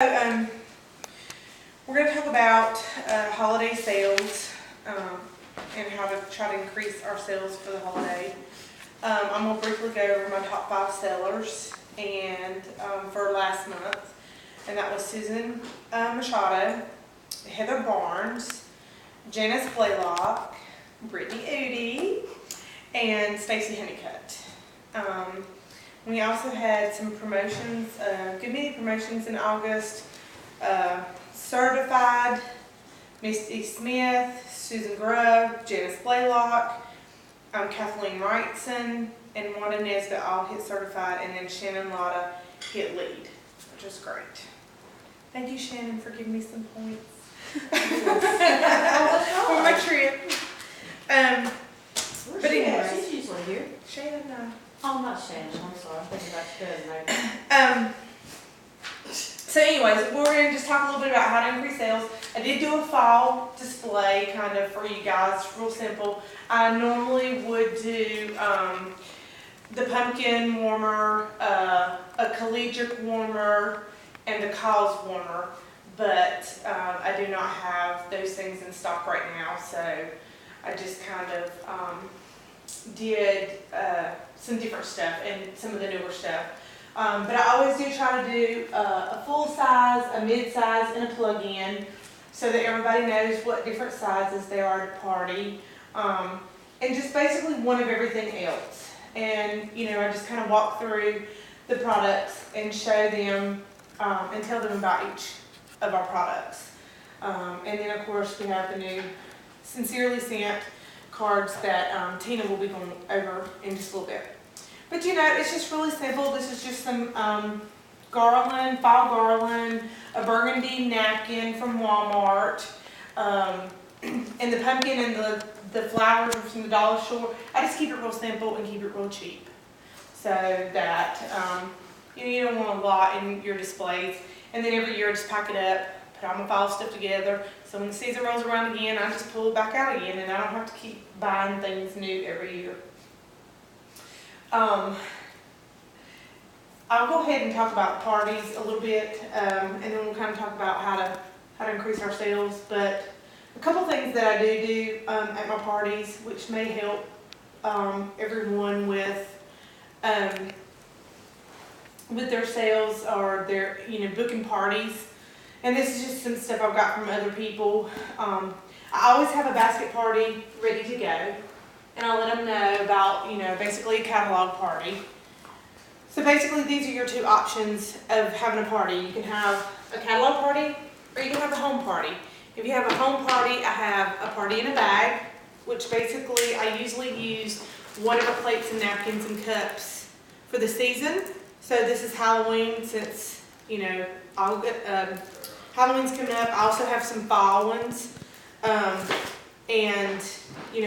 So, we're going to talk about holiday sales and how to try to increase our sales for the holiday. I'm going to briefly go over my top 5 sellers and for last month, and that was Susan Machado, Heather Barnes, Janice Blaylock, Brittany Udy, and Stacy Honeycutt. We also had some promotions, good many promotions in August. Certified, Misty Smith, Susan Grubb, Janice Blaylock, Kathleen Wrightson, and Wanda Nesbitt all hit certified, and then Shannon Lotta hit lead, which was great. Thank you, Shannon, for giving me some points for my trip. But anyway, She's usually here. Shannon, Oh, not Shannon, I'm sorry, I'm thinking about your cousin. So anyways, we're going to just talk a little bit about how to increase sales. I did do a fall display kind of for you guys, real simple. I normally would do the pumpkin warmer, a collegiate warmer, and a cause warmer, but I do not have those things in stock right now, so I just kind of did some different stuff and some of the newer stuff. But I always do try to do a full size, a mid size, and a plug-in so that everybody knows what different sizes there are to party. And just basically one of everything else. And, you know, I just kind of walk through the products and show them and tell them about each of our products. And then, of course, we have the new Sincerely Sent cards that Tina will be going over in just a little bit. But you know, it's just really simple. This is just some garland, fall garland, a burgundy napkin from Walmart, and the pumpkin and the flowers are from the Dollar Store. I just keep it real simple and keep it real cheap, so that you don't want a lot in your displays. And then every year I just pack it up, put all my fall stuff together. So when the season rolls around again, I just pull it back out again, and I don't have to keep buying things new every year. I'll go ahead and talk about parties a little bit, and then we'll kind of talk about how to increase our sales. But a couple things that I do at my parties, which may help everyone with their sales or their booking parties. And this is just some stuff I've got from other people. I always have a basket party ready to go. And I'll let them know about, basically a catalog party. So basically these are your two options of having a party. You can have a catalog party or you can have a home party. If you have a home party, I have a party in a bag, which basically I usually use one of the plates and napkins and cups for the season. So this is Halloween, since, I'll get, Halloween's coming up. I also have some fall ones. And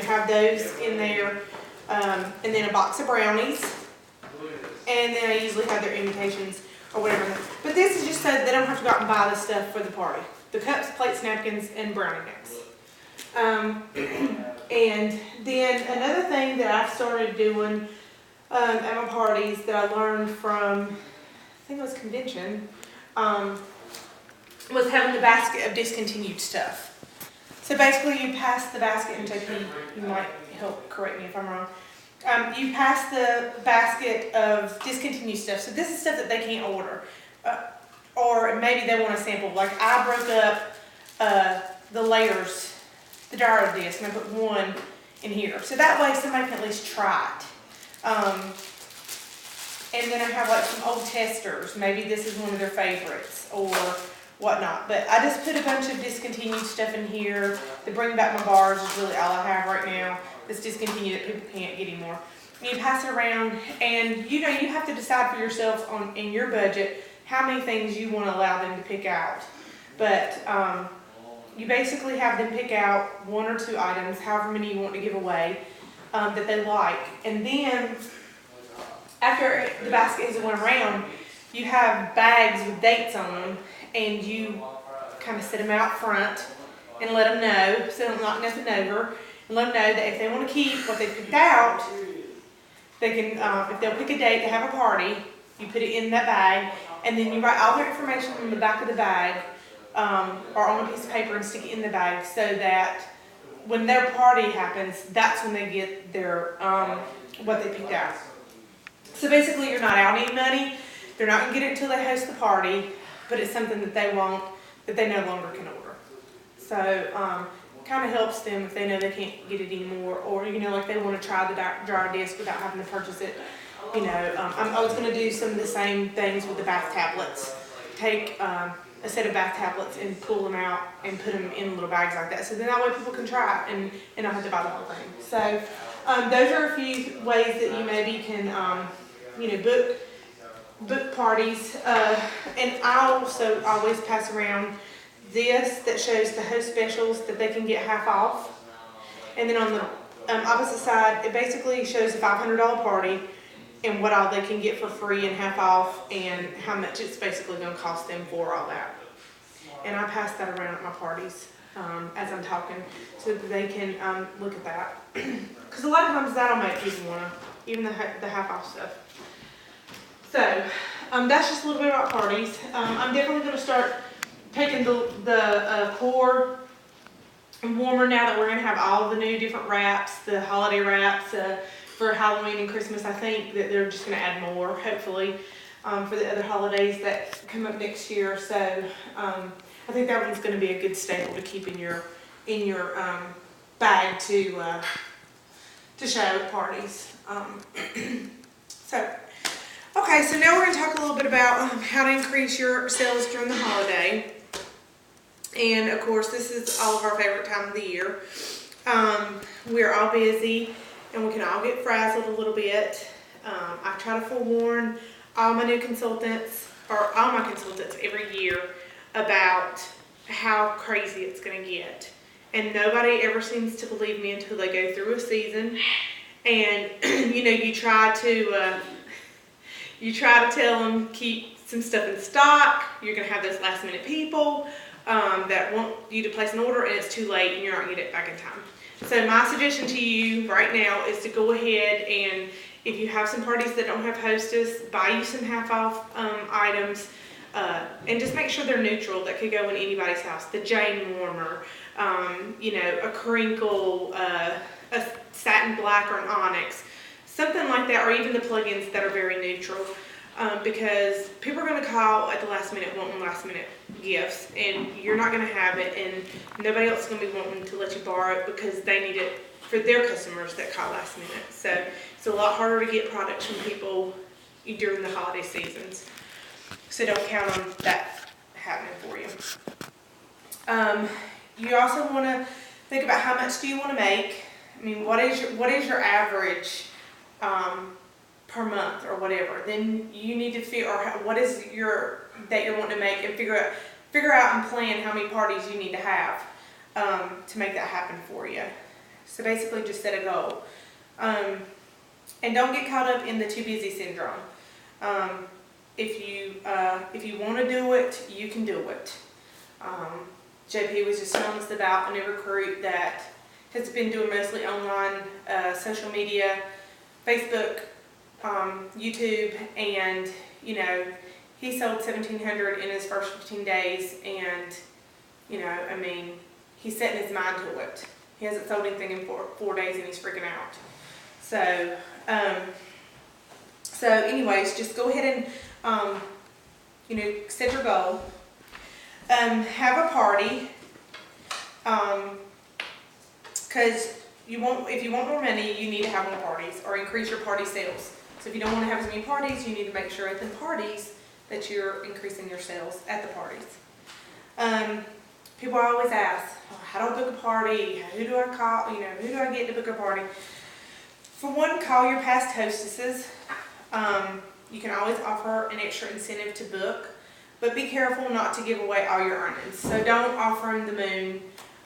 have those in there, and then a box of brownies, and then I usually have their invitations or whatever. But this is just so they don't have to go out and buy the stuff for the party: the cups, plates, napkins, and brownie mix. And then another thing that I've started doing at my parties that I learned from, I think it was convention, was having the basket of discontinued stuff. So basically you pass the basket, and Toki, you might help correct me if I'm wrong. You pass the basket of discontinued stuff. So this is stuff that they can't order. Or maybe they want a sample. Like I broke up the layers, the gyro disc, and I put one in here. So that way somebody can at least try it. And then I have like some old testers. Maybe this is one of their favorites or whatnot. But I just put a bunch of discontinued stuff in here. The Bring Back My Bars is really all I have right now that's discontinued that people can't get anymore. And you pass it around, and you have to decide for yourself in your budget how many things you want to allow them to pick out. But you basically have them pick out 1 or 2 items, however many you want to give away, that they like. And then after the basket has went around, you have bags with dates on them, and you kind of set them out front and let them know, so they don't knock nothing over, and let them know that if they want to keep what they picked out, they can, if they'll pick a date to have a party, you put it in that bag, and then you write all their information on the back of the bag, or on a piece of paper and stick it in the bag so that when their party happens, that's when they get their, what they picked out. So basically you're not out any money, they're not gonna get it until they host the party, but it's something that they want, that they no longer can order. So, kind of helps them if they know they can't get it anymore, or, you know, like they want to try the dryer disc without having to purchase it. You know, I was going to do some of the same things with the bath tablets. Take a set of bath tablets and pull them out and put them in little bags like that. So then that way people can try it and not have to buy the whole thing. So those are a few ways that you maybe can, you know, book parties. And I also always pass around this that shows the host specials that they can get half off. And then on the opposite side, it basically shows a $500 party and what all they can get for free and half off and how much it's basically going to cost them for all that. And I pass that around at my parties as I'm talking so that they can look at that. Because a lot of times that'll make people want to, even the half off stuff. So that's just a little bit about parties. I'm definitely going to start taking the core and warmer now that we're going to have all the new different wraps, the holiday wraps for Halloween and Christmas. I think that they're just going to add more, hopefully, for the other holidays that come up next year. So I think that one's going to be a good staple to keep in your bag to show at parties. Okay, so now we're going to talk a little bit about how to increase your sales during the holiday. And of course, this is all of our favorite time of the year. We're all busy and we can all get frazzled a little bit. I try to forewarn all my consultants every year about how crazy it's going to get. And nobody ever seems to believe me until they go through a season. And you know, you try to tell them keep some stuff in stock. You're going to have those last minute people that want you to place an order and it's too late and you're not going to get it back in time. So my suggestion to you right now is to go ahead and if you have some parties that don't have hostess, buy you some half off items and just make sure they're neutral that could go in anybody's house. The Jane warmer, you know, a crinkle, a satin black or an onyx, something like that, or even the plugins that are very neutral. Because people are going to call at the last minute wanting last minute gifts and you're not going to have it and nobody else is going to be wanting to let you borrow it because they need it for their customers that call last minute. So it's a lot harder to get products from people during the holiday seasons. So don't count on that happening for you. You also want to think about how much do you want to make. I mean, what is your average per month or whatever? Then you need to figure out what is that you're wanting to make and figure out and plan how many parties you need to have to make that happen for you. So basically just set a goal. And don't get caught up in the too busy syndrome. If you want to do it, you can do it. JP was just telling us about a new recruit that has been doing mostly online social media, Facebook, YouTube, and you know, he sold 1,700 in his first 15 days, and you know, I mean, he's setting his mind to it. He hasn't sold anything in four days, and he's freaking out. So, anyways, just go ahead and you know, set your goal. Have a party, because if you want more money, you need to have more parties or increase your party sales. So if you don't want to have as many parties, you need to make sure at the parties that you're increasing your sales at the parties. People always ask, oh, how do I book a party? Who do I call? You know, who do I get to book a party? For one, call your past hostesses. You can always offer an extra incentive to book, but be careful not to give away all your earnings. So don't offer them the moon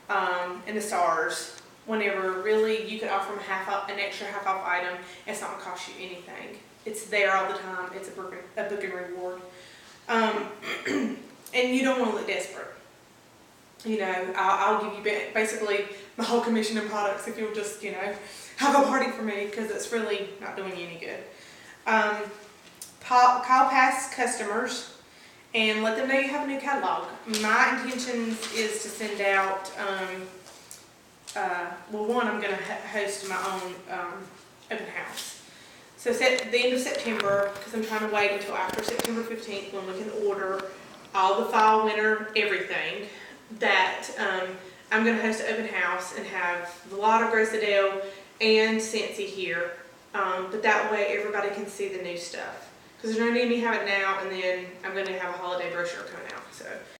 and the stars. Whenever really you could offer them an extra half off item, it's not going to cost you anything. It's there all the time. It's a booking reward. And you don't want to look desperate. You know, I'll give you basically my whole commission in products if you'll just, you know, have a party for me, because it's really not doing you any good. Call past customers and let them know you have a new catalog. My intentions is to send out, well, one, I'm gonna host my own, open house. So set the end of September, because I'm trying to wait until after September 15th when we can order all the fall, winter, everything, that, I'm gonna host an open house and have the lot of Grosedale and Scentsy here. But that way everybody can see the new stuff. Because there's no need me have it now, and then I'm gonna have a holiday brochure coming out, so.